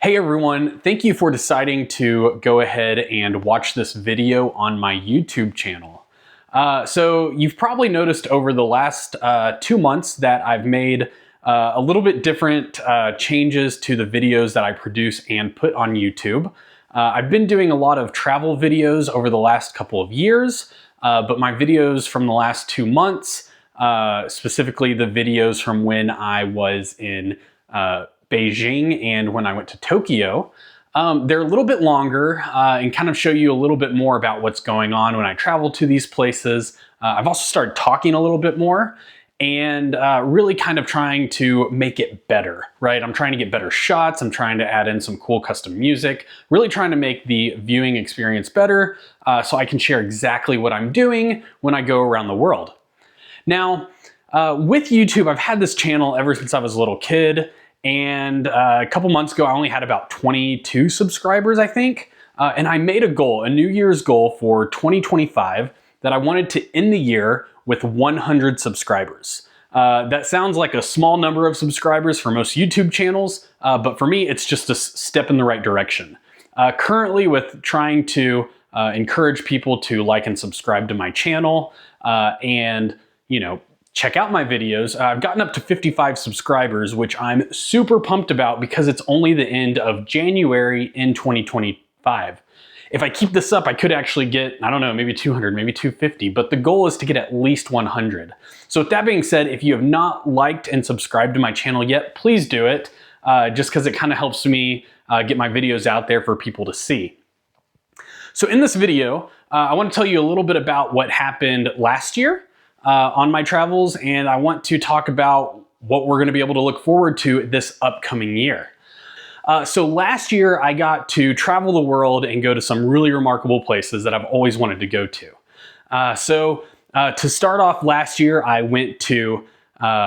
Hey everyone, thank you for deciding to go ahead and watch this video on my YouTube channel. So you've probably noticed over the last 2 months that I've made a little bit different changes to the videos that I produce and put on YouTube. I've been doing a lot of travel videos over the last couple of years, but my videos from the last 2 months, specifically the videos from when I was in Beijing and when I went to Tokyo, they're a little bit longer and kind of show you a little bit more about what's going on when I travel to these places. I've also started talking a little bit more and really kind of trying to make it better, right? I'm trying to get better shots. I'm trying to add in some cool custom music, really trying to make the viewing experience better so I can share exactly what I'm doing when I go around the world. Now, with YouTube, I've had this channel ever since I was a little kid. And a couple months ago, I only had about 22 subscribers, I think. And I made a goal, a New Year's goal for 2025, that I wanted to end the year with 100 subscribers. That sounds like a small number of subscribers for most YouTube channels, but for me, it's just a step in the right direction. Currently, with trying to encourage people to like and subscribe to my channel and, check out my videos. I've gotten up to 55 subscribers, which I'm super pumped about because it's only the end of January in 2025. If I keep this up, I could actually get, I don't know, maybe 200, maybe 250, but the goal is to get at least 100. So with that being said, if you have not liked and subscribed to my channel yet, please do it, just because it kind of helps me get my videos out there for people to see. So in this video, I want to tell you a little bit about what happened last year on my travels, and I want to talk about what we're going to be able to look forward to this upcoming year. So last year I got to travel the world and go to some really remarkable places that I've always wanted to go to. To start off last year, I went to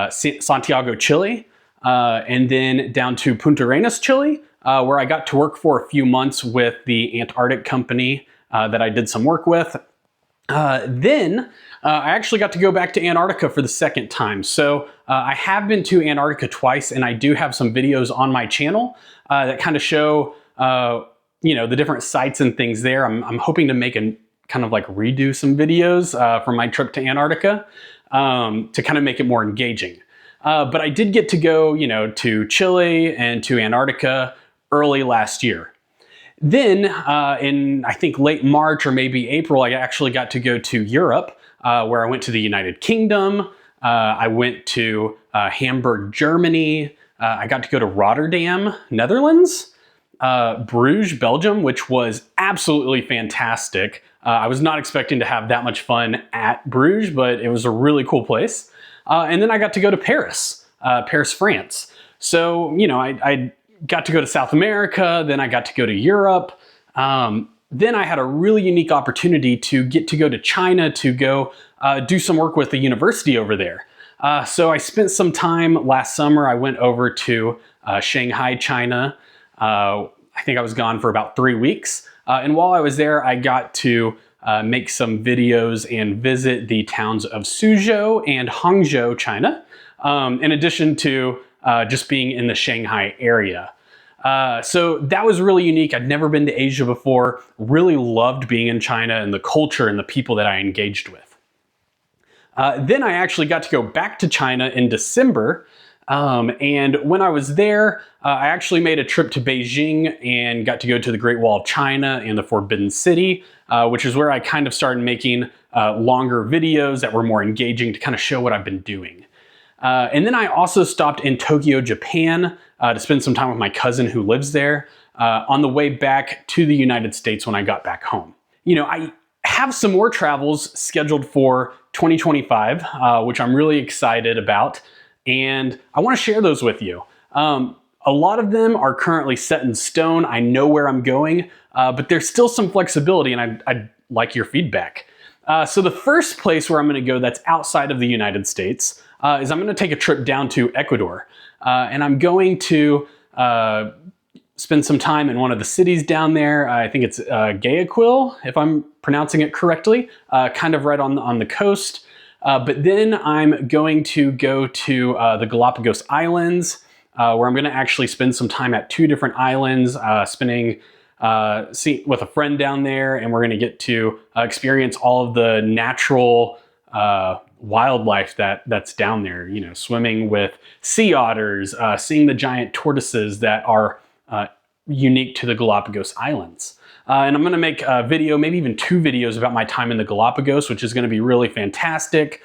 Santiago, Chile, and then down to Punta Arenas, Chile, where I got to work for a few months with the Antarctic company that I did some work with. Then I actually got to go back to Antarctica for the second time. So I have been to Antarctica twice, and I do have some videos on my channel that kind of show, the different sites and things there. I'm hoping to make a kind of like redo some videos from my trip to Antarctica to kind of make it more engaging. But I did get to go, to Chile and to Antarctica early last year. Then in, I think, late March or maybe April, I actually got to go to Europe, where I went to the United Kingdom. I went to Hamburg, Germany. I got to go to Rotterdam, Netherlands, Bruges, Belgium, which was absolutely fantastic. I was not expecting to have that much fun at Bruges, but it was a really cool place. And then I got to go to Paris, France. So, I got to go to South America, then I got to go to Europe. Then I had a really unique opportunity to get to go to China to go do some work with the university over there. So I spent some time last summer. I went over to Shanghai, China. I think I was gone for about 3 weeks. And while I was there, I got to make some videos and visit the towns of Suzhou and Hangzhou, China, in addition to just being in the Shanghai area. So that was really unique. I'd never been to Asia before, really loved being in China and the culture and the people that I engaged with. Then I actually got to go back to China in December. And when I was there, I actually made a trip to Beijing and got to go to the Great Wall of China and the Forbidden City, which is where I kind of started making longer videos that were more engaging to kind of show what I've been doing. And then I also stopped in Tokyo, Japan, to spend some time with my cousin who lives there on the way back to the United States when I got back home. I have some more travels scheduled for 2025, which I'm really excited about, and I want to share those with you. A lot of them are currently set in stone. I know where I'm going, but there's still some flexibility, and I'd like your feedback. So the first place where I'm going to go that's outside of the United States is I'm going to take a trip down to Ecuador. And I'm going to spend some time in one of the cities down there. I think it's Guayaquil, if I'm pronouncing it correctly, kind of right on the coast. But then I'm going to go to the Galapagos Islands, where I'm going to actually spend some time at 2 different islands, spending with a friend down there, and we're going to get to experience all of the natural wildlife that's down there. You know, swimming with sea otters, seeing the giant tortoises that are unique to the Galapagos Islands. And I'm going to make a video, maybe even 2 videos about my time in the Galapagos, which is going to be really fantastic.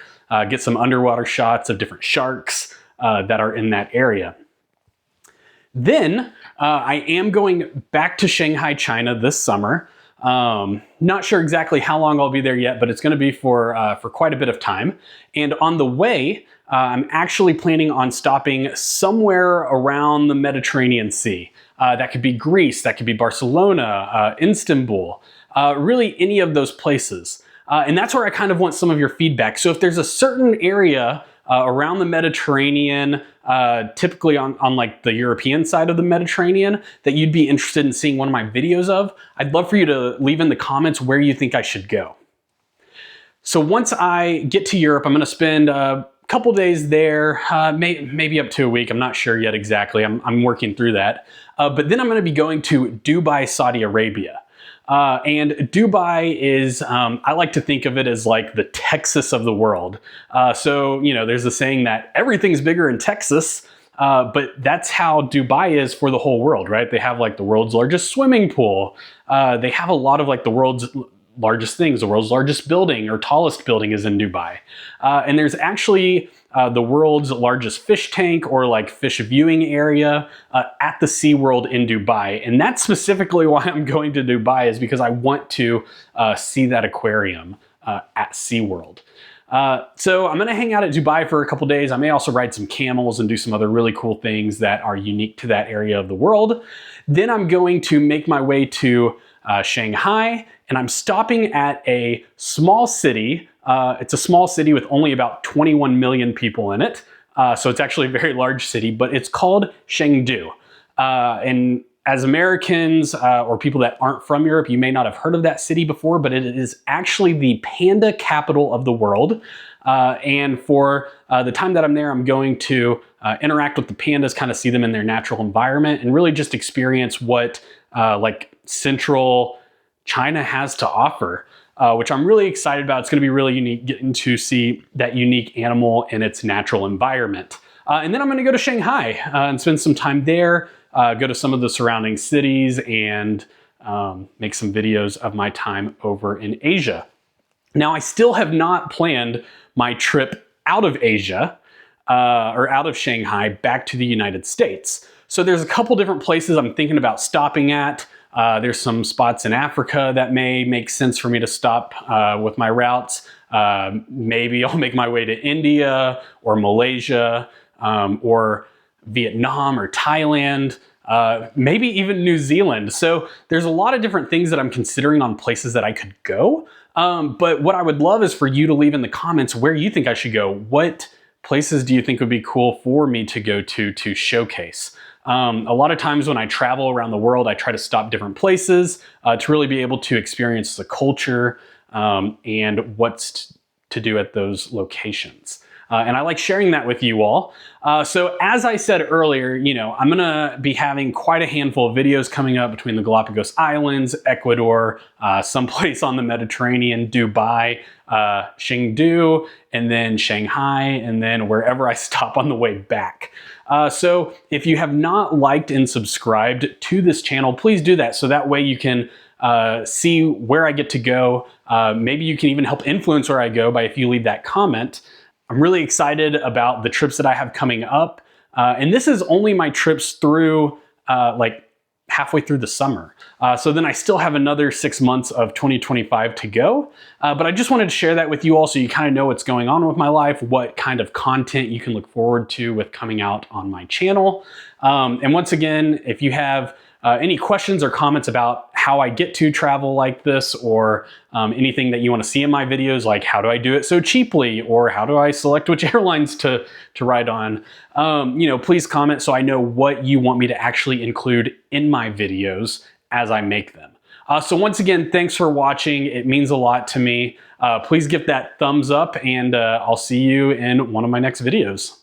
Get some underwater shots of different sharks that are in that area. Then I am going back to Shanghai, China this summer. Not sure exactly how long I'll be there yet, but it's going to be for quite a bit of time. And on the way, I'm actually planning on stopping somewhere around the Mediterranean Sea. That could be Greece, that could be Barcelona, Istanbul, really any of those places. And that's where I kind of want some of your feedback. So if there's a certain area around the Mediterranean, typically on like the European side of the Mediterranean, that you'd be interested in seeing one of my videos of, I'd love for you to leave in the comments where you think I should go. So once I get to Europe, I'm going to spend a couple days there, maybe up to a week. I'm not sure yet exactly. I'm working through that. But then I'm going to be going to Dubai, Saudi Arabia. And Dubai is, I like to think of it as like the Texas of the world. So, you know, there's a saying that everything's bigger in Texas, but that's how Dubai is for the whole world, right? They have like the world's largest swimming pool. They have a lot of like the world's largest things. The world's largest building or tallest building is in Dubai. And there's actually the world's largest fish tank or like fish viewing area at the SeaWorld in Dubai. And that's specifically why I'm going to Dubai, is because I want to see that aquarium at SeaWorld. So I'm going to hang out at Dubai for a couple days. I may also ride some camels and do some other really cool things that are unique to that area of the world. Then I'm going to make my way to Shanghai, and I'm stopping at a small city. It's a small city with only about 21 million people in it. So it's actually a very large city, but it's called Chengdu. And as Americans or people that aren't from Europe, you may not have heard of that city before, but it is actually the panda capital of the world. And for the time that I'm there, I'm going to interact with the pandas, kind of see them in their natural environment, and really just experience what like central China has to offer, which I'm really excited about. It's going to be really unique getting to see that unique animal in its natural environment. And then I'm going to go to Shanghai and spend some time there, go to some of the surrounding cities, and make some videos of my time over in Asia. Now, I still have not planned my trip out of Asia or out of Shanghai back to the United States. So there's a couple different places I'm thinking about stopping at. There's some spots in Africa that may make sense for me to stop with my routes. Maybe I'll make my way to India or Malaysia or Vietnam or Thailand, maybe even New Zealand. So there's a lot of different things that I'm considering on places that I could go. But what I would love is for you to leave in the comments where you think I should go. What places do you think would be cool for me to go to showcase? A lot of times when I travel around the world, I try to stop different places to really be able to experience the culture and what's to do at those locations. And I like sharing that with you all. So as I said earlier, you know, I'm gonna be having quite a handful of videos coming up between the Galapagos Islands, Ecuador, someplace on the Mediterranean, Dubai, Chengdu, and then Shanghai, and then wherever I stop on the way back. So if you have not liked and subscribed to this channel, please do that. So that way you can see where I get to go. Maybe you can even help influence where I go by if you leave that comment. I'm really excited about the trips that I have coming up. And this is only my trips through like halfway through the summer. So then I still have another 6 months of 2025 to go. But I just wanted to share that with you all so you kind of know what's going on with my life, what kind of content you can look forward to with coming out on my channel. And once again, if you have any questions or comments about how I get to travel like this, or anything that you want to see in my videos, like how do I do it so cheaply, or how do I select which airlines to ride on, you know, please comment so I know what you want me to actually include in my videos as I make them. So once again, thanks for watching. It means a lot to me. Please give that thumbs up, and I'll see you in one of my next videos.